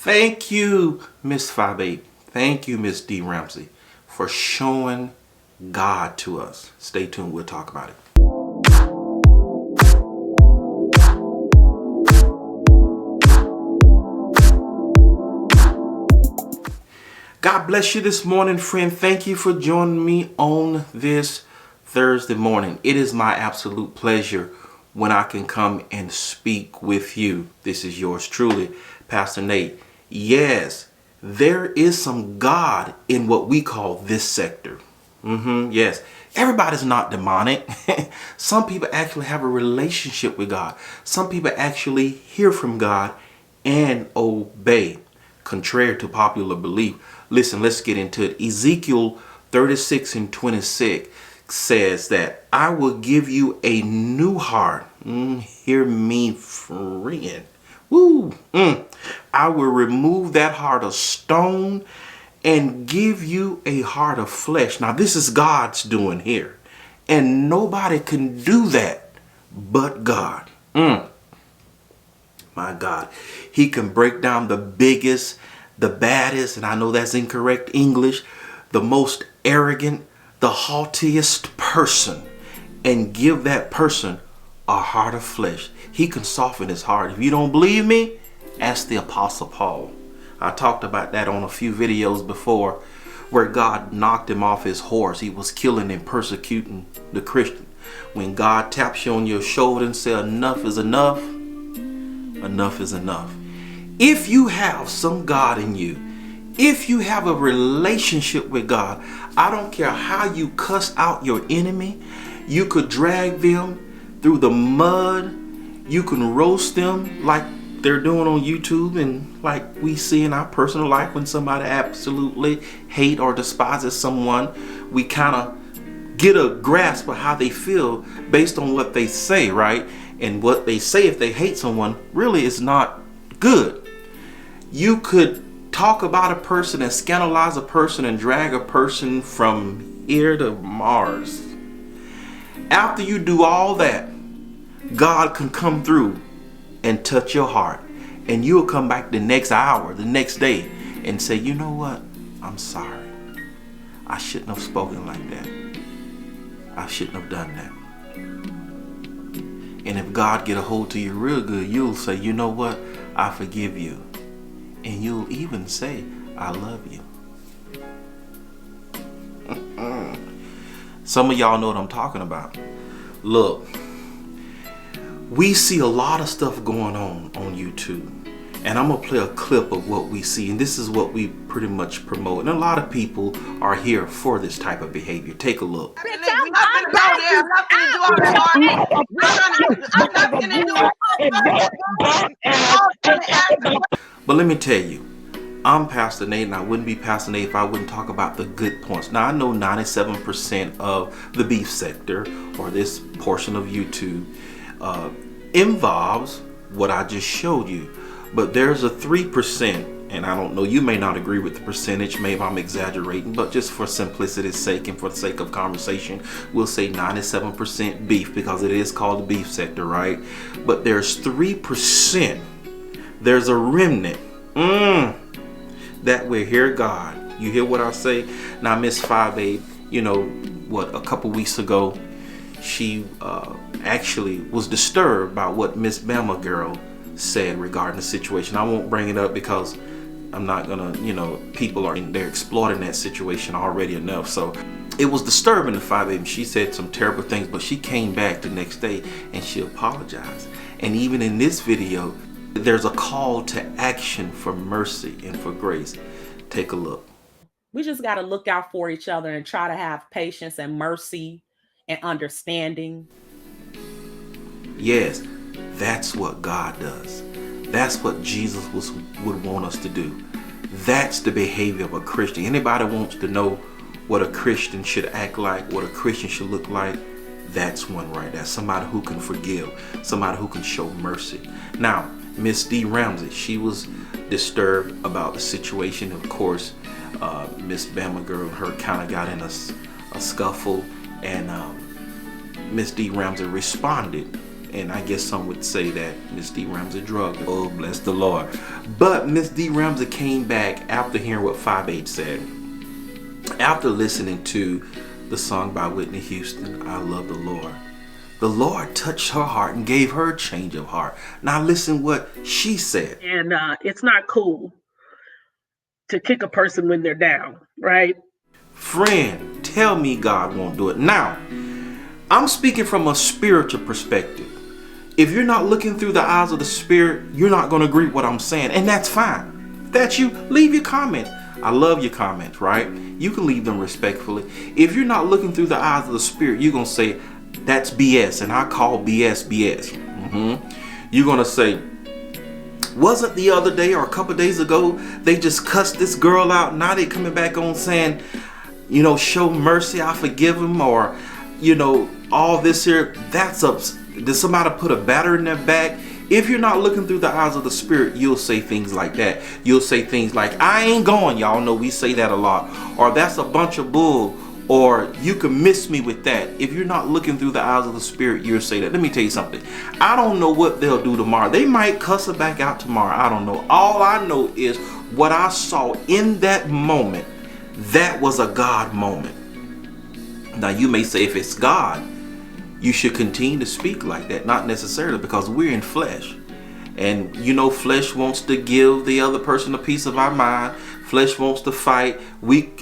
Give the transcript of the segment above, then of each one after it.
Thank you, Miss Fyebabe. Thank you, Miss Dee Ramsey, for showing God to us. Stay tuned. We'll talk about it. God bless you this morning, friend. Thank you for joining me on this Thursday morning. It is my absolute pleasure when I can come and speak with you. This is yours truly, Pastor Nate. Yes, there is some God in what we call this sector. Yes, everybody's not demonic. Some people actually have a relationship with God. Some people actually hear from God and obey, contrary to popular belief. Listen, let's get into it. Ezekiel 36:26 says that I will give you a new heart. Hear me, friend. Woo. I will remove that heart of stone and give you a heart of flesh. Now, this is God's doing here. And nobody can do that but God. My God. He can break down the biggest, the baddest, and I know that's incorrect English, the most arrogant, the haughtiest person, and give that person a heart of flesh. He can soften his heart. If you don't believe me, ask the Apostle Paul. I talked about that on a few videos before, where God knocked him off his horse. He was killing and persecuting the Christian. When God taps you on your shoulder and says, enough is enough, enough is enough. If you have some God in you, if you have a relationship with God, I don't care how you cuss out your enemy, you could drag them through the mud, you can roast them like they're doing on YouTube and like we see in our personal life when somebody absolutely hate or despises someone. We kind of get a grasp of how they feel based on what they say, right? And what they say if they hate someone really is not good. You could talk about a person and scandalize a person and drag a person from here to Mars. After you do all that, God can come through and touch your heart, and you'll come back the next hour, the next day, and say, you know what? I'm sorry. I shouldn't have spoken like that. I shouldn't have done that. And if God get a hold to you real good, you'll say, you know what? I forgive you. And you'll even say, I love you. Some of y'all know what I'm talking about. Look, we see a lot of stuff going on YouTube. And I'm going to play a clip of what we see. And this is what we pretty much promote. And a lot of people are here for this type of behavior. Take a look. But let me tell you, I'm Pastor Nate, and I wouldn't be Pastor Nate if I wouldn't talk about the good points. Now, I know 97% of the beef sector, or this portion of YouTube, involves what I just showed you. But there's a 3%, and I don't know, you may not agree with the percentage, maybe I'm exaggerating, but just for simplicity's sake and for the sake of conversation, we'll say 97% beef, because it is called the beef sector, right? But there's 3%, there's a remnant, that will hear God. You hear what I say? Now, Miss Fyebabe, you know, a couple weeks ago, she actually was disturbed by what Miss Bama girl said regarding the situation. I won't bring it up because I'm not gonna, people they're exploiting that situation already enough. So it was disturbing to Fyebabe. She said some terrible things, but she came back the next day and she apologized. And even in this video, there's a call to action for mercy and for grace. Take a look. We just got to look out for each other and try to have patience and mercy and understanding. Yes, that's what God does. That's what Jesus would want us to do. That's the behavior of a Christian. Anybody wants to know what a Christian should act like, what a Christian should look like, that's one right there. Somebody who can forgive, somebody who can show mercy. Now, Miss Dee Ramsey, she was disturbed about the situation. Of course, Miss Bama girl, her kind of got in a scuffle, and Miss Dee Ramsey responded And I guess some would say that Miss Dee Ramsey drug her. Oh, bless the Lord. But Miss Dee Ramsey came back after hearing what Fyebabe said. After listening to the song by Whitney Houston, I Love the Lord. The Lord touched her heart and gave her a change of heart. Now listen what she said. And it's not cool to kick a person when they're down, right? Friend, tell me God won't do it. Now, I'm speaking from a spiritual perspective. If you're not looking through the eyes of the Spirit, you're not going to agree with what I'm saying. And that's fine. If that's you, leave your comments. I love your comments, right? You can leave them respectfully. If you're not looking through the eyes of the Spirit, you're going to say, that's BS. And I call BS BS. You're going to say, wasn't the other day or a couple days ago, they just cussed this girl out. Now they coming back on saying, you know, show mercy, I forgive him, or, you know, all this here. That's up. Did somebody put a batter in their back? If you're not looking through the eyes of the Spirit, you'll say things like that. You'll say things like, I ain't going. Y'all know we say that a lot. Or that's a bunch of bull. Or you can miss me with that. If you're not looking through the eyes of the Spirit, you'll say that. Let me tell you something. I don't know what they'll do tomorrow. They might cuss her back out tomorrow. I don't know. All I know is what I saw in that moment. That was a God moment. Now you may say, if it's God, you should continue to speak like that. Not necessarily, because we're in flesh. And you know, flesh wants to give the other person a piece of our mind. Flesh wants to fight. We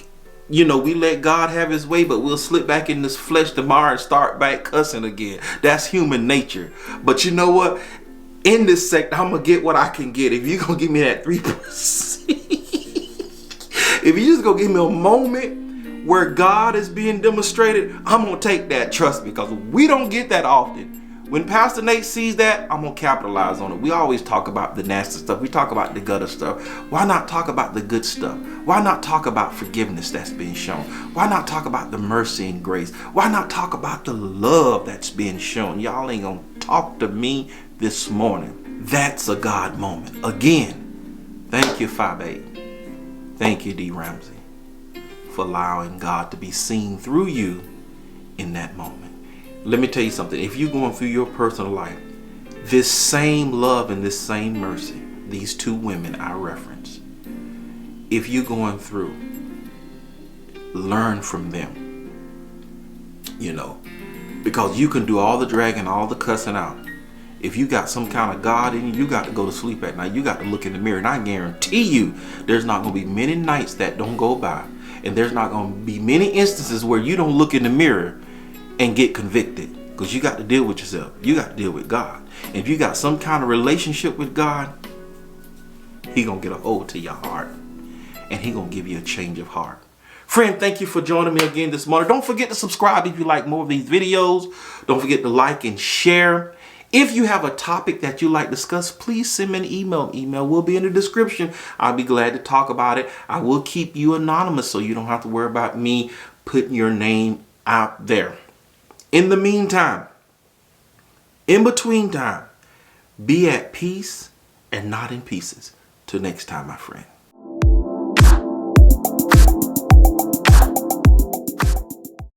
let God have his way, but we'll slip back in this flesh tomorrow and start back cussing again. That's human nature. But you know what? In this sector, I'm going to get what I can get. If you're going to give me that 3%, if you just going to give me a moment where God is being demonstrated, I'm going to take that. Trust me, because we don't get that often. When Pastor Nate sees that, I'm going to capitalize on it. We always talk about the nasty stuff. We talk about the gutter stuff. Why not talk about the good stuff? Why not talk about forgiveness that's being shown? Why not talk about the mercy and grace? Why not talk about the love that's being shown? Y'all ain't going to talk to me this morning. That's a God moment. Again, thank you, Fyebabe. Thank you, Dee Ramsey, for allowing God to be seen through you in that moment. Let me tell you something. If you're going through your personal life, this same love and this same mercy, these two women I reference, if you're going through, learn from them. You know, because you can do all the dragging, all the cussing out. If you got some kind of God in you, you got to go to sleep at night. You got to look in the mirror. And I guarantee you, there's not going to be many nights that don't go by. And there's not going to be many instances where you don't look in the mirror and get convicted, because you got to deal with yourself. You got to deal with God. And if you got some kind of relationship with God, he gonna get a hold to your heart, and he gonna give you a change of heart. Friend, thank you for joining me again this morning. Don't forget to subscribe if you like more of these videos. Don't forget to like and share. If you have a topic that you like to discuss, please send me an email. Email will be in the description. I'll be glad to talk about it. I will keep you anonymous, so you don't have to worry about me putting your name out there. In the meantime, in between time, be at peace and not in pieces. Till next time, my friend.